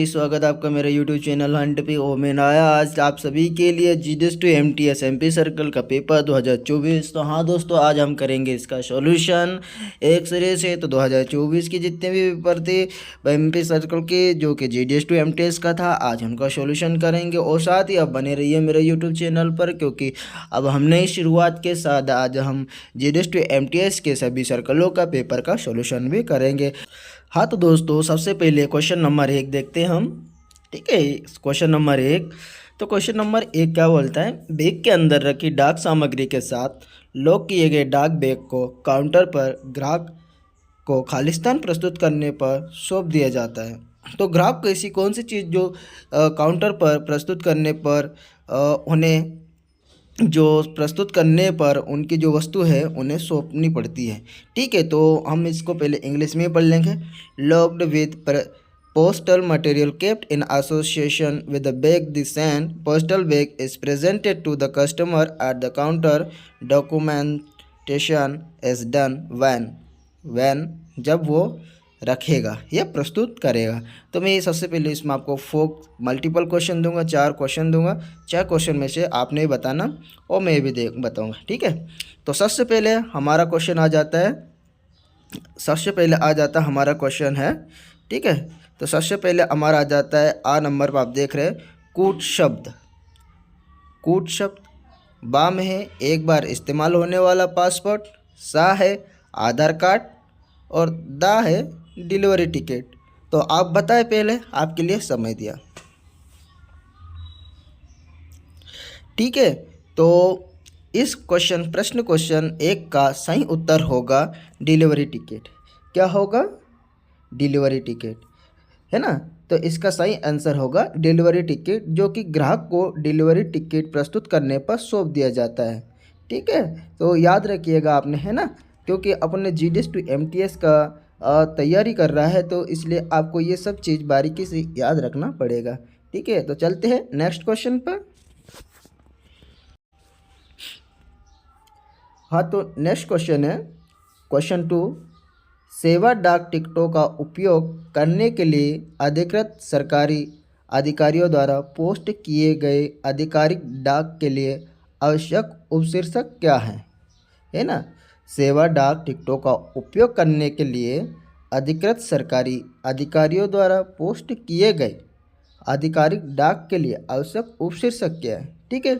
स्वागत है आपका मेरे YouTube चैनल हंट पे। ओ मैं आया आज आप सभी के लिए GDS to MTS MP circle का पेपर 2024। तो हाँ दोस्तों, आज हम करेंगे इसका सॉल्यूशन एक सिरे से। तो 2024 के जितने भी पेपर थे एमपी सर्कल के, जो कि जीडीएस टू एमटीएस का था, आज हम का सॉल्यूशन करेंगे। और साथ ही अब बने रहिए मेरे YouTube चैनल पर, क्योंकि अब हम नई शुरुआत के साथ आज हम जीडीएस टू एमटीएस के सभी सर्कलों का पेपर का सॉल्यूशन भी करेंगे। हाँ तो दोस्तों, सबसे पहले क्वेश्चन नंबर 1 देखते हैं हम। ठीक है, क्वेश्चन नंबर 1। तो क्वेश्चन नंबर 1 क्या बोलता है, बैग के अंदर रखी डाक सामग्री के साथ लॉक किए गए डाक बैग को काउंटर पर ग्राहक को खालिस्तान प्रस्तुत करने पर सौंप दिया जाता है। तो ग्राहक को ऐसी कौन सी चीज़ जो काउंटर पर प्रस्तुत करने पर उन्हें जो प्रस्तुत करने पर उनकी जो वस्तु है उन्हें सौंपनी पड़ती है। ठीक है, तो हम इसको पहले इंग्लिश में पढ़ लेंगे। Locked with postal material kept in association with the bag. The sent postal bag is presented to the customer at the counter. Documentation is done when जब वो रखेगा या प्रस्तुत करेगा। तो मैं सबसे पहले इसमें आपको फोक मल्टीपल क्वेश्चन दूंगा, 4 क्वेश्चन दूंगा। 4 क्वेश्चन में से आपने बताना और मैं भी बताऊंगा। ठीक है, तो सबसे पहले हमारा क्वेश्चन आ जाता है, हमारा क्वेश्चन है। ठीक है, तो सबसे पहले हमारा आ जाता है आ नंबर पर, आप देख रहे हैं कूट शब्द। बा में है एक बार इस्तेमाल होने वाला पासपोर्ट, सा है आधार कार्ड और दा है डिलीवरी टिकट। तो आप बताएं, पहले आपके लिए समय दिया। ठीक है, तो इस प्रश्न क्वेश्चन 1 का सही उत्तर होगा डिलीवरी टिकट। क्या होगा? डिलीवरी टिकट, है ना। तो इसका सही आंसर होगा डिलीवरी टिकट, जो कि ग्राहक को डिलीवरी टिकट प्रस्तुत करने पर सौंप दिया जाता है। ठीक है, तो याद रखिएगा आपने, है ना, क्योंकि अपने जीडीएस टू एमटीएस का तैयारी कर रहा है, तो इसलिए आपको ये सब चीज़ बारीकी से याद रखना पड़ेगा। ठीक है, तो चलते हैं नेक्स्ट क्वेश्चन पर। हाँ, तो नेक्स्ट क्वेश्चन है क्वेश्चन 2। सेवा डाक टिकटों का उपयोग करने के लिए अधिकृत सरकारी अधिकारियों द्वारा पोस्ट किए गए आधिकारिक डाक के लिए आवश्यक उपशीर्षक क्या है ना। सेवा डाक टिकटों का उपयोग करने के लिए अधिकृत सरकारी अधिकारियों द्वारा पोस्ट किए गए आधिकारिक डाक के लिए आवश्यक उपशीर्षक क्या है। ठीक है,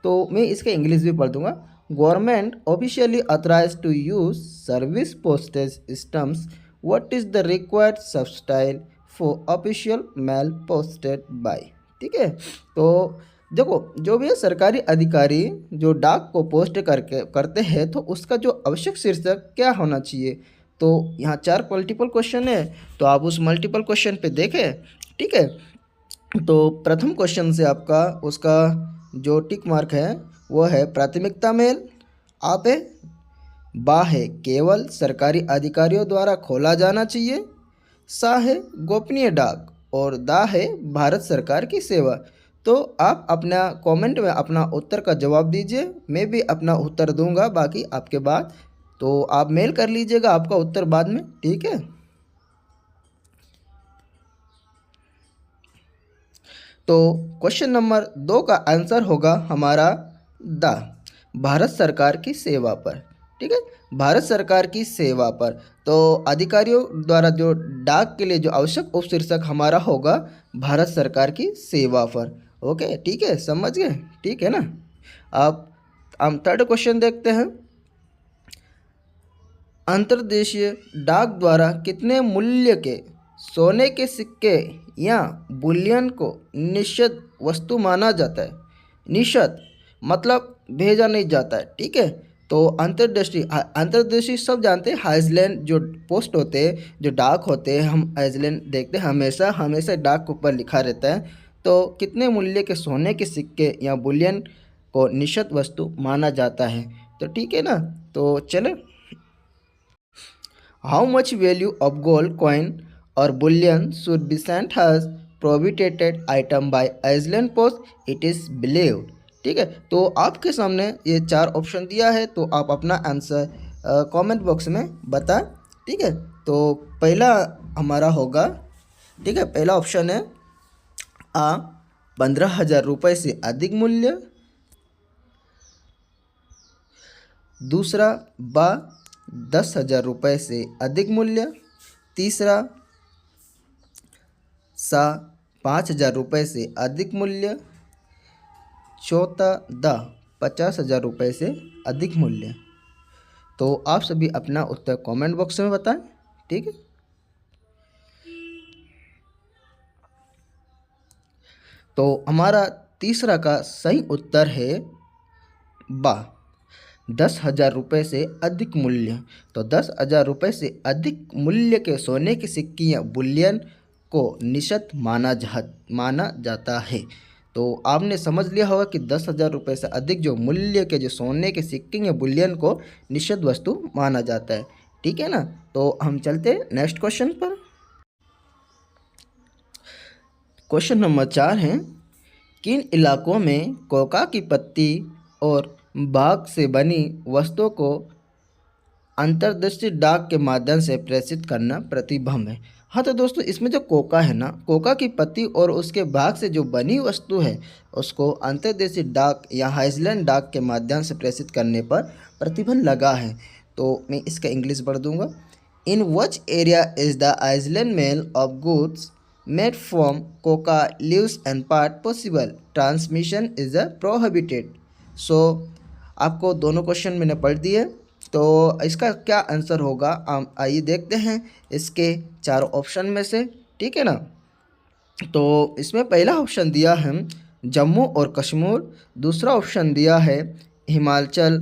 तो मैं इसका इंग्लिश भी पढ़ दूंगा। Government officially authorized to use service postage stamps. What is the required substyle for official mail posted by? ठीक है, तो देखो, जो भी सरकारी अधिकारी जो डाक को पोस्ट करते हैं, तो उसका जो आवश्यक शीर्षक क्या होना चाहिए। तो यहाँ 4 मल्टीपल क्वेश्चन है, तो आप उस मल्टीपल क्वेश्चन पे देखें। ठीक है, तो प्रथम क्वेश्चन से आपका उसका जो टिक मार्क है वो है प्राथमिकता मेल। आप है बा है केवल सरकारी अधिकारियों द्वारा खोला जाना चाहिए, सा है गोपनीय डाक और दा है भारत सरकार की सेवा। तो आप अपना कमेंट में अपना उत्तर का जवाब दीजिए, मैं भी अपना उत्तर दूंगा बाकी आपके बाद, तो आप मेल कर लीजिएगा आपका उत्तर बाद में। ठीक है, तो क्वेश्चन नंबर 2 का आंसर होगा हमारा दा, भारत सरकार की सेवा पर। ठीक है, भारत सरकार की सेवा पर। तो अधिकारियों द्वारा जो डाक के लिए जो आवश्यक उपशीर्षक हमारा होगा भारत सरकार की सेवा पर। ओके, ठीक है, समझ गए। ठीक है ना। अब हम थर्ड क्वेश्चन देखते हैं। अंतर्देशीय डाक द्वारा कितने मूल्य के सोने के सिक्के या बुलियन को निषिद्ध वस्तु माना जाता है। निषिद्ध मतलब भेजा नहीं जाता है। ठीक है, तो अंतर्देशीय सब जानते हैं। हाइजलैंड जो पोस्ट होते हैं, जो डाक होते हैं, हम हाइजलैंड देखते हैं, हमेशा डाक के ऊपर लिखा रहता है। तो कितने मूल्य के सोने के सिक्के या बुलियन को निषिद्ध वस्तु माना जाता है। तो ठीक है ना, तो चले। How much value of gold coin और bullion should be sent as prohibited item by Iceland post it is believed. ठीक है, तो आपके सामने ये 4 ऑप्शन दिया है, तो आप अपना आंसर कमेंट बॉक्स में बता। ठीक है, तो पहला हमारा होगा, ठीक है, पहला ऑप्शन है आ 15,000 रुपये से अधिक मूल्य, दूसरा बा 10,000 रुपये से अधिक मूल्य, तीसरा सा 5,000 रुपये से अधिक मूल्य, चौथा द 50,000 रुपये से अधिक मूल्य। तो आप सभी अपना उत्तर कमेंट बॉक्स में बताएं, ठीक है। तो हमारा तीसरा का सही उत्तर है बा 10,000 रुपये से अधिक मूल्य। तो 10,000 रुपये से अधिक मूल्य के सोने की सिक्की या बुलियन को निषिद्ध माना जाता है। तो आपने समझ लिया होगा कि 10,000 रुपये से अधिक जो मूल्य के जो सोने के सिक्के या बुलियन को निषिद्ध वस्तु माना जाता है, ठीक है ना। तो हम चलते हैं नेक्स्ट क्वेश्चन पर। क्वेश्चन नंबर 4 है, किन इलाकों में कोका की पत्ती और बाग से बनी वस्तुओं को अंतर्दृष्टि डाक के माध्यम से प्रेषित करना प्रतिबंध है। हाँ तो दोस्तों, इसमें जो कोका है ना, कोका की पत्ती और उसके भाग से जो बनी वस्तु है उसको अंतर्देशीय डाक या आइसलैंड डाक के माध्यम से प्रेषित करने पर प्रतिबंध लगा है। तो मैं इसका इंग्लिश पढ़ दूंगा। In which area is the Iceland mail of goods made from coca leaves and part possible, transmission is a prohibited. So आपको दोनों क्वेश्चन मैंने पढ़ दिए, तो इसका क्या आंसर होगा हम आइए देखते हैं इसके चारों ऑप्शन में से, ठीक है ना। तो इसमें पहला ऑप्शन दिया है जम्मू और कश्मीर, दूसरा ऑप्शन दिया है हिमाचल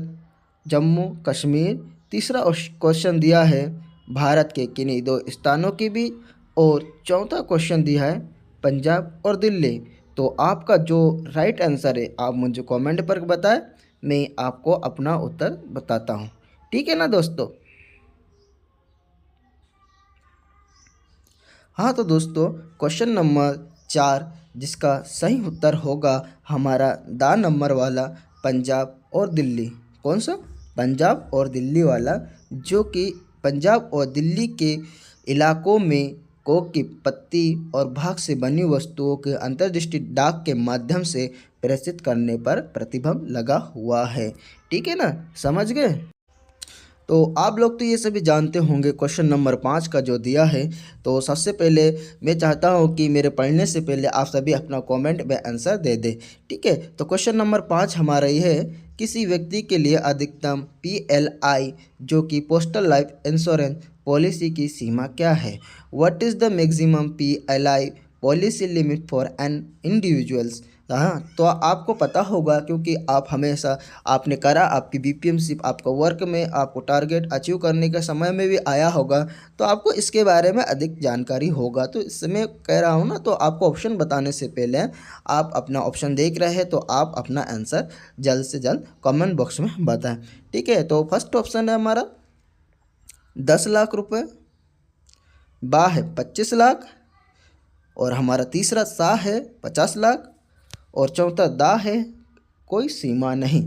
जम्मू कश्मीर, तीसरा क्वेश्चन दिया है भारत के किन्हीं दो स्थानों के बीच, और चौथा क्वेश्चन दिया है पंजाब और दिल्ली। तो आपका जो राइट आंसर है आप मुझे कमेंट पर बताएं, मैं आपको अपना उत्तर बताता हूँ, ठीक है ना दोस्तों। हाँ तो दोस्तों, क्वेश्चन नंबर 4 जिसका सही उत्तर होगा हमारा दा नंबर वाला पंजाब और दिल्ली। कौन सा? पंजाब और दिल्ली वाला, जो कि पंजाब और दिल्ली के इलाकों में कोक की पत्ती और भाग से बनी वस्तुओं के अंतर्दृष्टि डाक के माध्यम से प्रेषित करने पर प्रतिबंध लगा हुआ है, ठीक है ना, समझ गए। तो आप लोग तो ये सभी जानते होंगे क्वेश्चन नंबर 5 का जो दिया है। तो सबसे पहले मैं चाहता हूँ कि मेरे पढ़ने से पहले आप सभी अपना कमेंट में आंसर दे दें, ठीक है। तो क्वेश्चन नंबर 5 हमारा ये है, किसी व्यक्ति के लिए अधिकतम PLI जो कि पोस्टल लाइफ इंश्योरेंस पॉलिसी की सीमा क्या है? What is the maximum PLI policy limit for an individuals? हाँ तो आपको पता होगा, क्योंकि आप हमेशा आपने करा, आपकी BPMC आपका वर्क में आपको टारगेट अचीव करने के समय में भी आया होगा, तो आपको इसके बारे में अधिक जानकारी होगा। तो इसमें कह रहा हूँ ना, तो आपको ऑप्शन बताने से पहले आप अपना ऑप्शन देख रहे हैं तो आप अपना आंसर जल्द से जल्द कमेंट बॉक्स में बताएं, ठीक है। तो फर्स्ट ऑप्शन है हमारा 10 लाख रुपये, बा है 25 लाख, और हमारा तीसरा सा है 50 लाख, और चौथा दा है कोई सीमा नहीं।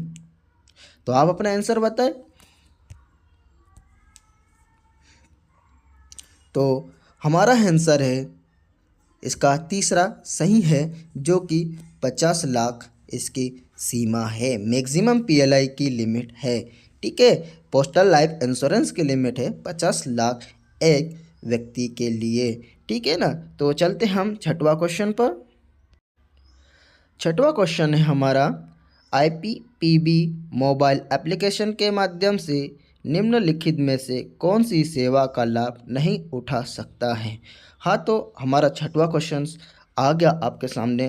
तो आप अपना आंसर बताएं। तो हमारा आंसर है इसका तीसरा सही है, जो कि 50 लाख इसकी सीमा है, मैक्सिमम PLI की लिमिट है, ठीक है। पोस्टल लाइफ इंश्योरेंस की लिमिट है 50 लाख एक व्यक्ति के लिए, ठीक है ना। तो चलते हम छठवां क्वेश्चन पर। छठवां क्वेश्चन है हमारा, IPPB मोबाइल एप्लीकेशन के माध्यम से निम्नलिखित में से कौन सी सेवा का लाभ नहीं उठा सकता है? हाँ तो हमारा छठवां क्वेश्चन आ गया आपके सामने।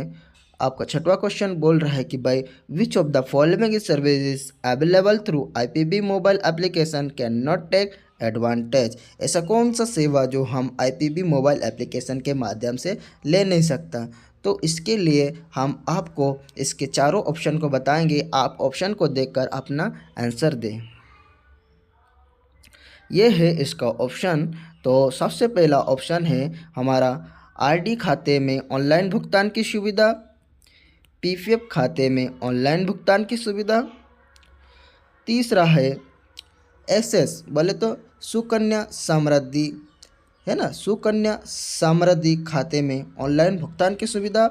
आपका छठवां क्वेश्चन बोल रहा है कि भाई which of the following services available through IPB mobile application can not take advantage? ऐसा कौन सा सेवा जो हम IPB मोबाइल एप्लीकेशन के माध्यम से ले नहीं सकता? तो इसके लिए हम आपको इसके चारों ऑप्शन को बताएंगे, आप ऑप्शन को देखकर अपना आंसर दें। ये है इसका ऑप्शन। तो सबसे पहला ऑप्शन है हमारा RD खाते में ऑनलाइन भुगतान की सुविधा, PPF खाते में ऑनलाइन भुगतान की सुविधा, तीसरा है SS बोले तो सुकन्या समृद्धि, है ना, सुकन्या समृद्धि खाते में ऑनलाइन भुगतान की सुविधा,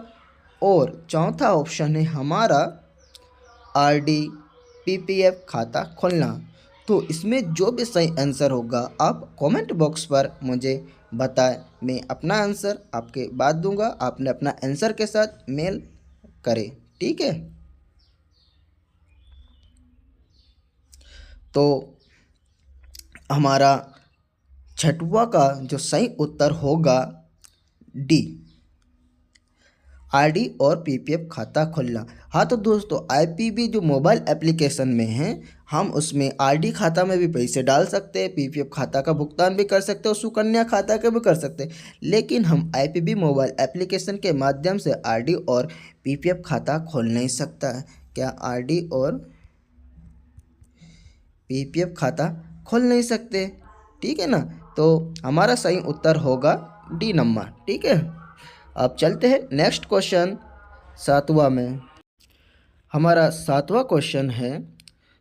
और चौथा ऑप्शन है हमारा आरडी पीपीएफ खाता खोलना। तो इसमें जो भी सही आंसर होगा आप कमेंट बॉक्स पर मुझे बताएं, मैं अपना आंसर आपके बाद दूंगा, आपने अपना आंसर के साथ मेल करें, ठीक है। तो हमारा छठवा का जो सही उत्तर होगा डी, आरडी और पीपीएफ खाता खोलना। हाँ तो दोस्तों आईपीबी जो मोबाइल एप्लीकेशन में है, हम उसमें आरडी खाता में भी पैसे डाल सकते हैं, पीपीएफ खाता का भुगतान भी कर सकते हैं और सुकन्या खाता का भी कर सकते हैं। लेकिन हम आईपीबी मोबाइल एप्लीकेशन के माध्यम से आरडी और पीपीएफ खाता खोल नहीं सकता है। क्या आरडी और पीपीएफ खाता खोल नहीं सकते, ठीक है ना। तो हमारा सही उत्तर होगा डी नंबर, ठीक है। अब चलते हैं नेक्स्ट क्वेश्चन सातवां में। हमारा सातवां क्वेश्चन है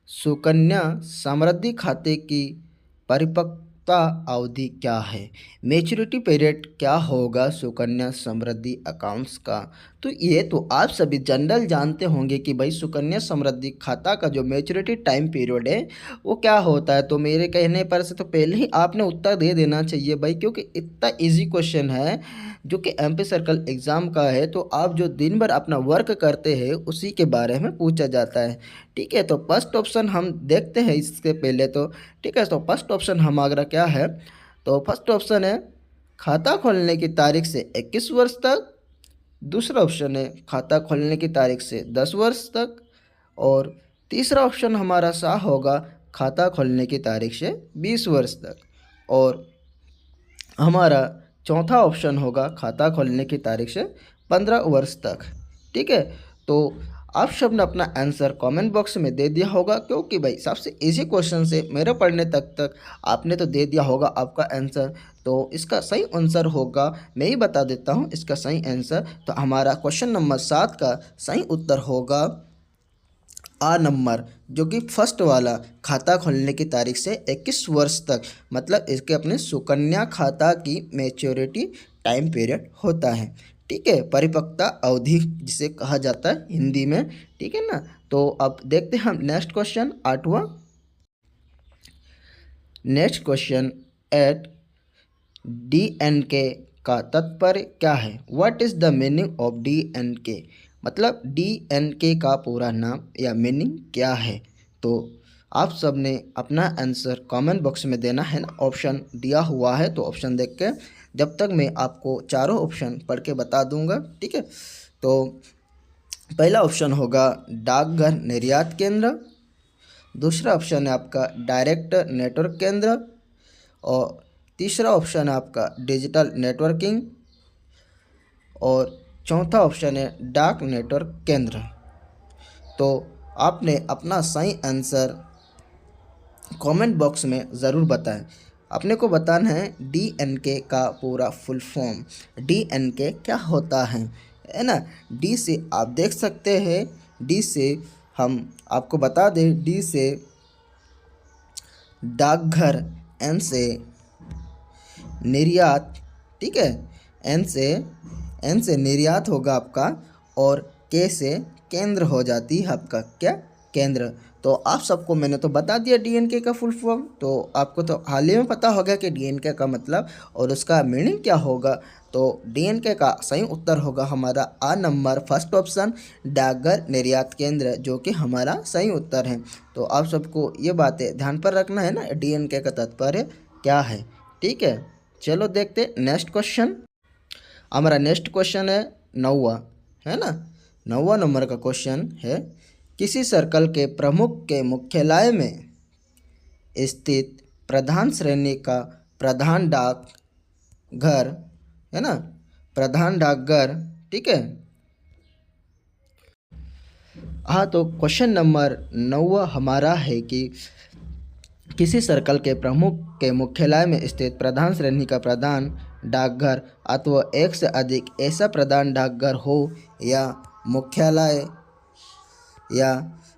सुकन्या समृद्धि खाते की परिपक्वता अवधि क्या है, मैच्योरिटी पीरियड क्या होगा सुकन्या समृद्धि अकाउंट्स का। तो ये तो आप सभी जनरल जानते होंगे कि भाई सुकन्या समृद्धि खाता का जो मैच्योरिटी टाइम पीरियड है वो क्या होता है। तो मेरे कहने पर से तो पहले ही आपने उत्तर दे देना चाहिए भाई, क्योंकि इतना इजी क्वेश्चन है जो कि एमपी सर्कल एग्ज़ाम का है। तो आप जो दिन भर अपना वर्क करते हैं उसी के बारे में पूछा जाता है, ठीक है। तो फर्स्ट ऑप्शन हम देखते हैं इससे पहले तो, ठीक है। तो फर्स्ट ऑप्शन हमारा क्या है, तो फर्स्ट ऑप्शन है खाता खोलने की तारीख से 21 वर्ष तक, दूसरा ऑप्शन है खाता खोलने की तारीख से 10 वर्ष तक, और तीसरा ऑप्शन हमारा सा होगा खाता खोलने की तारीख से 20 वर्ष तक, और हमारा चौथा ऑप्शन होगा खाता खोलने की तारीख से 15 वर्ष तक, ठीक है। तो आप सब ने अपना आंसर कमेंट बॉक्स में दे दिया होगा, क्योंकि भाई सबसे इजी क्वेश्चन से मेरे पढ़ने तक आपने तो दे दिया होगा आपका आंसर। तो इसका सही आंसर होगा, मैं ही बता देता हूँ इसका सही आंसर। तो हमारा क्वेश्चन नंबर 7 का सही उत्तर होगा आ नंबर, जो कि फर्स्ट वाला खाता खोलने की तारीख से 21 वर्ष तक, मतलब इसके अपने सुकन्या खाता की मैच्योरिटी टाइम पीरियड होता है, ठीक है, परिपक्वता अवधि जिसे कहा जाता है हिंदी में, ठीक है ना। तो अब देखते हैं हम नेक्स्ट क्वेश्चन आठवां। नेक्स्ट क्वेश्चन एट डीएनके का तात्पर्य क्या है, what is the meaning of DNK, मतलब डीएनके का पूरा नाम या मीनिंग क्या है। तो आप सब ने अपना आंसर कमेंट बॉक्स में देना है ना, ऑप्शन दिया हुआ है तो ऑप्शन देख के, जब तक मैं आपको चारों ऑप्शन पढ़ के बता दूंगा, ठीक है। तो पहला ऑप्शन होगा डाकघर निर्यात केंद्र, दूसरा ऑप्शन है आपका डायरेक्ट नेटवर्क केंद्र, और तीसरा ऑप्शन है आपका डिजिटल नेटवर्किंग, और चौथा ऑप्शन है डाक नेटवर्क केंद्र। तो आपने अपना सही आंसर कमेंट बॉक्स में ज़रूर बताएं। अपने को बताना है डीएनके का पूरा फुल फॉर्म, डीएनके क्या होता है ना। डी से आप देख सकते हैं, डी से हम आपको बता दें, डी से डाकघर, एन से निर्यात, ठीक है, एन से निर्यात होगा आपका, और के से केंद्र हो जाती है आपका क्या, केंद्र। तो आप सबको मैंने तो बता दिया डीएनके का फुल फॉर्म, तो आपको तो हाल ही में पता होगा कि डीएनके का मतलब और उसका मीनिंग क्या होगा। तो डीएनके का सही उत्तर होगा हमारा आ नंबर, फर्स्ट ऑप्शन डाकघर निर्यात केंद्र, जो कि हमारा सही उत्तर है। तो आप सबको ये बातें ध्यान पर रखना है ना, डीएनके का तात्पर्य क्या है, ठीक है। चलो देखते नेक्स्ट क्वेश्चन। हमारा नेक्स्ट क्वेश्चन है नौवा, है ना, 9वां नंबर का क्वेश्चन है किसी सर्कल के प्रमुख के मुख्यालय में स्थित प्रधान श्रेणी का प्रधान डाक घर, है ना, प्रधान डाकघर, ठीक है। हाँ तो क्वेश्चन नंबर 9 हमारा है कि किसी सर्कल के प्रमुख के मुख्यालय में स्थित प्रधान श्रेणी का प्रधान डाकघर अथवा एक से अधिक ऐसा प्रधान डाकघर हो या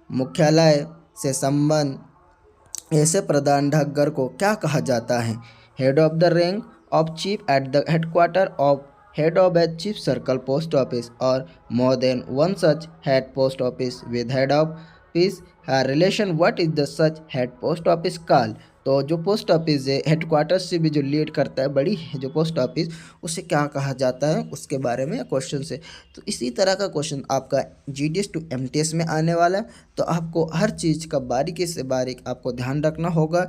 मुख्यालय से संबंध ऐसे प्रधान डाकघर को क्या कहा जाता है। Head of the rank of chief at the headquarter of head of a chief circle post office or more than one such head post office with head office relation, what is the such head post office called? तो जो post office है headquarter से भी जो lead करता है बड़ी जो पोस्ट ऑफिस, उसे क्या कहा जाता है उसके बारे में क्वेश्चन से। तो इसी तरह का क्वेश्चन आपका जीडीएस टू एमटीएस में आने वाला है, तो आपको हर चीज़ का बारीकी से बारीक आपको ध्यान रखना होगा।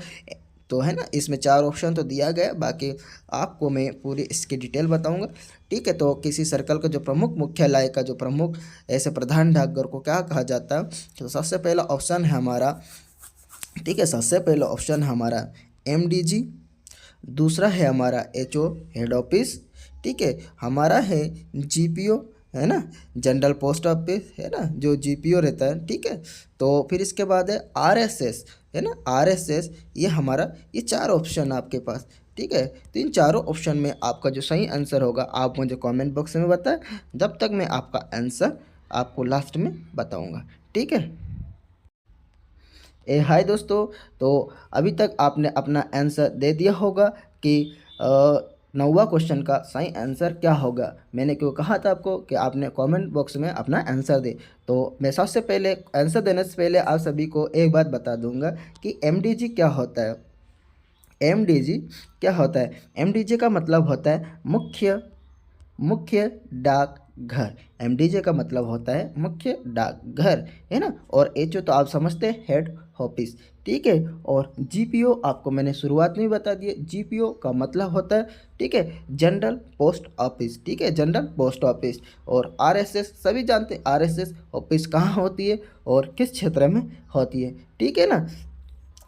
तो है ना, इसमें 4 ऑप्शन तो दिया गया, बाकी आपको मैं पूरी इसकी डिटेल बताऊंगा। ठीक है, तो किसी सर्कल का जो प्रमुख मुख्यालय का जो प्रमुख ऐसे प्रधान डाकघर को क्या कहा जाता है? तो सबसे पहला ऑप्शन है हमारा, ठीक है, सबसे पहला ऑप्शन है हमारा एमडीजी, दूसरा है हमारा एचओ हेड ऑफिस, ठीक है, हमारा है जीपीओ, है ना, जनरल पोस्ट ऑफिस, है ना, जो जीपीओ रहता है, ठीक है। तो फिर इसके बाद है आरएसएस, है ना, आरएसएस, ये हमारा ये 4 ऑप्शन आपके पास, ठीक है। तो इन चारों ऑप्शन में आपका जो सही आंसर होगा आप मुझे कमेंट बॉक्स में बताएं, जब तक मैं आपका आंसर आपको लास्ट में बताऊंगा, ठीक है। हाय दोस्तों, तो अभी तक आपने अपना आंसर दे दिया होगा कि 9वां क्वेश्चन का सही आंसर क्या होगा। मैंने क्यों कहा था आपको कि आपने कमेंट बॉक्स में अपना आंसर दे। तो मैं सबसे पहले आंसर देने से पहले आप सभी को एक बात बता दूंगा कि एमडीजी क्या होता है। एमडीजी क्या होता है? एमडीजी का मतलब होता है मुख्य मुख्य डाकघर। एमडीजे का मतलब होता है मुख्य डाकघर, है ना। और एचओ तो आप समझते हैं हेड ऑफिस, ठीक है। और जीपीओ आपको मैंने शुरुआत में ही बता दिया, जीपीओ का मतलब होता है, ठीक है, जनरल पोस्ट ऑफिस, ठीक है, जनरल पोस्ट ऑफिस। और आरएसएस सभी जानते हैं आरएसएस ऑफिस कहाँ होती है और किस क्षेत्र में होती है, ठीक है ना।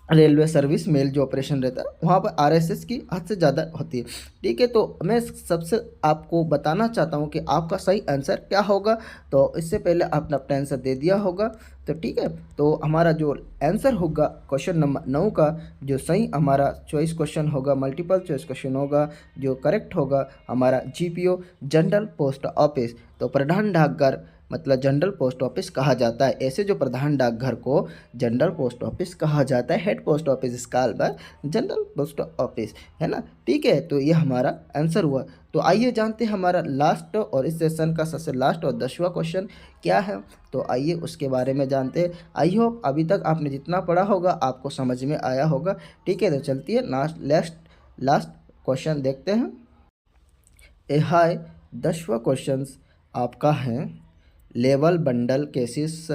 रेलवे सर्विस मेल जो ऑपरेशन रहता है वहाँ पर आरएसएस की हद से ज़्यादा होती है, ठीक है। तो मैं सबसे आपको बताना चाहता हूँ कि आपका सही आंसर क्या होगा। तो इससे पहले आपने अपना आंसर दे दिया होगा, तो ठीक है। तो हमारा जो आंसर होगा क्वेश्चन नंबर 9 का, जो सही हमारा चॉइस क्वेश्चन होगा, मल्टीपल चॉइस क्वेश्चन होगा, जो करेक्ट होगा हमारा जीपीओ जनरल पोस्ट ऑफिस। तो प्रधान डाकघर मतलब जनरल पोस्ट ऑफिस कहा जाता है। ऐसे जो प्रधान डाकघर को जनरल पोस्ट ऑफिस कहा जाता है, हेड पोस्ट ऑफिस इस काल बाय जनरल पोस्ट ऑफिस, है ना, ठीक है। तो ये हमारा आंसर हुआ। तो आइए जानते हैं हमारा लास्ट और इस सेशन का सबसे लास्ट और 10वां क्वेश्चन क्या है। तो आइए उसके बारे में जानते हैं। आई होप अभी तक आपने जितना पढ़ा होगा आपको समझ में आया होगा, ठीक है। तो चलती है लास्ट क्वेश्चन देखते हैं। हाय, 10वां क्वेश्चन आपका है, लेबल बंडल के शीर्ष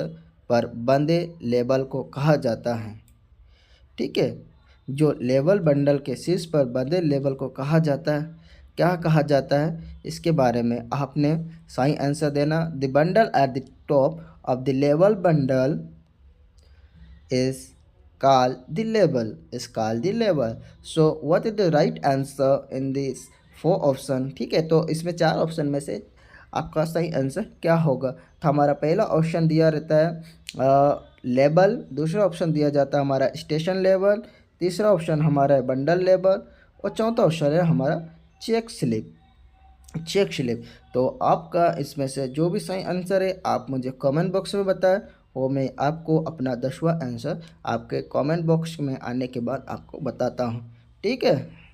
पर बंधे लेबल को कहा जाता है, ठीक है। जो लेबल बंडल के शीर्ष पर बंधे लेबल को कहा जाता है, क्या कहा जाता है, इसके बारे में आपने सही आंसर देना। The bundle at the top of the label bundle is called the label, is called the label. So what is the right answer in this 4 option, ठीक है। तो इसमें 4 ऑप्शन में से आपका सही आंसर क्या होगा। तो हमारा पहला ऑप्शन दिया रहता है लेबल, दूसरा ऑप्शन दिया जाता है हमारा स्टेशन लेबल, तीसरा ऑप्शन हमारा है बंडल लेबल, और चौथा ऑप्शन है हमारा चेक स्लिप, चेक स्लिप। तो आपका इसमें से जो भी सही आंसर है आप मुझे कमेंट बॉक्स में बताएं, और मैं आपको अपना 10वां आंसर आपके कमेंट बॉक्स में आने के बाद आपको बताता हूं, ठीक है।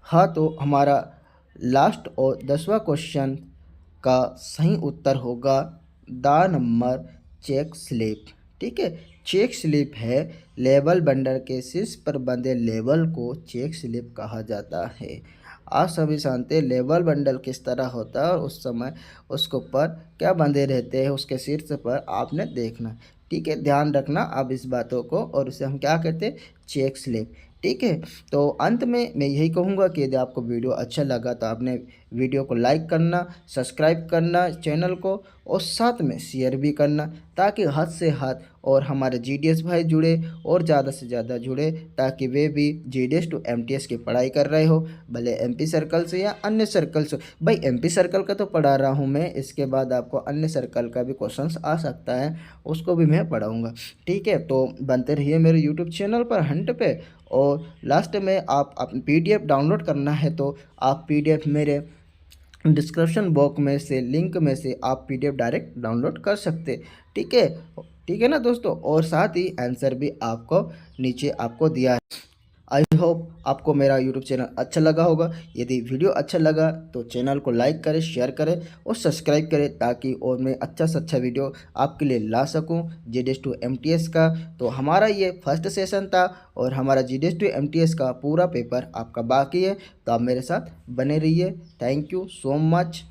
हाँ, तो हमारा लास्ट और 10वां क्वेश्चन का सही उत्तर होगा द नंबर चेक स्लिप, ठीक है। चेक स्लिप है लेबल बंडल के शीर्ष पर बंधे लेबल को चेक स्लिप कहा जाता है। आप सभी जानते हैं लेबल बंडल किस तरह होता है और उस समय उसके ऊपर क्या बंधे रहते हैं, उसके शीर्ष पर आपने देखना, ठीक है, ध्यान रखना आप इस बातों को। और उसे हम क्या कहते हैं, चेक स्लिप, ठीक है। तो अंत में मैं यही कहूँगा कि यदि आपको वीडियो अच्छा लगा तो आपने वीडियो को लाइक करना, सब्सक्राइब करना चैनल को, और साथ में शेयर भी करना, ताकि हद से हद और हमारे जीडीएस भाई जुड़े और ज़्यादा से ज़्यादा जुड़े, ताकि वे भी जीडीएस टू एमटीएस की पढ़ाई कर रहे हो, भले एमपी सर्कल से या अन्य सर्कल से। भाई एमपी सर्कल का तो पढ़ा रहा हूँ मैं, इसके बाद आपको अन्य सर्कल का भी क्वेश्चंस आ सकता है, उसको भी मैं पढ़ाऊँगा, ठीक है। तो बनते रहिए मेरे यूट्यूब चैनल पर हंट पे। और लास्ट में आप अपनी पीडीएफ डाउनलोड करना है तो आप पीडीएफ मेरे डिस्क्रिप्शन बॉक्स में से लिंक में से आप पीडीएफ डायरेक्ट डाउनलोड कर सकते, ठीक है, ठीक है ना दोस्तों। और साथ ही आंसर भी आपको नीचे आपको दिया है। आई होप आपको मेरा यूट्यूब चैनल अच्छा लगा होगा। यदि वीडियो अच्छा लगा तो चैनल को लाइक करें, शेयर करें और सब्सक्राइब करें, ताकि और मैं अच्छा से अच्छा वीडियो आपके लिए ला सकूं GDS2 MTS का। तो हमारा ये फर्स्ट सेशन था और हमारा GDS2 MTS का पूरा पेपर आपका बाकी है, तो आप मेरे साथ बने रहिए। Thank you so much.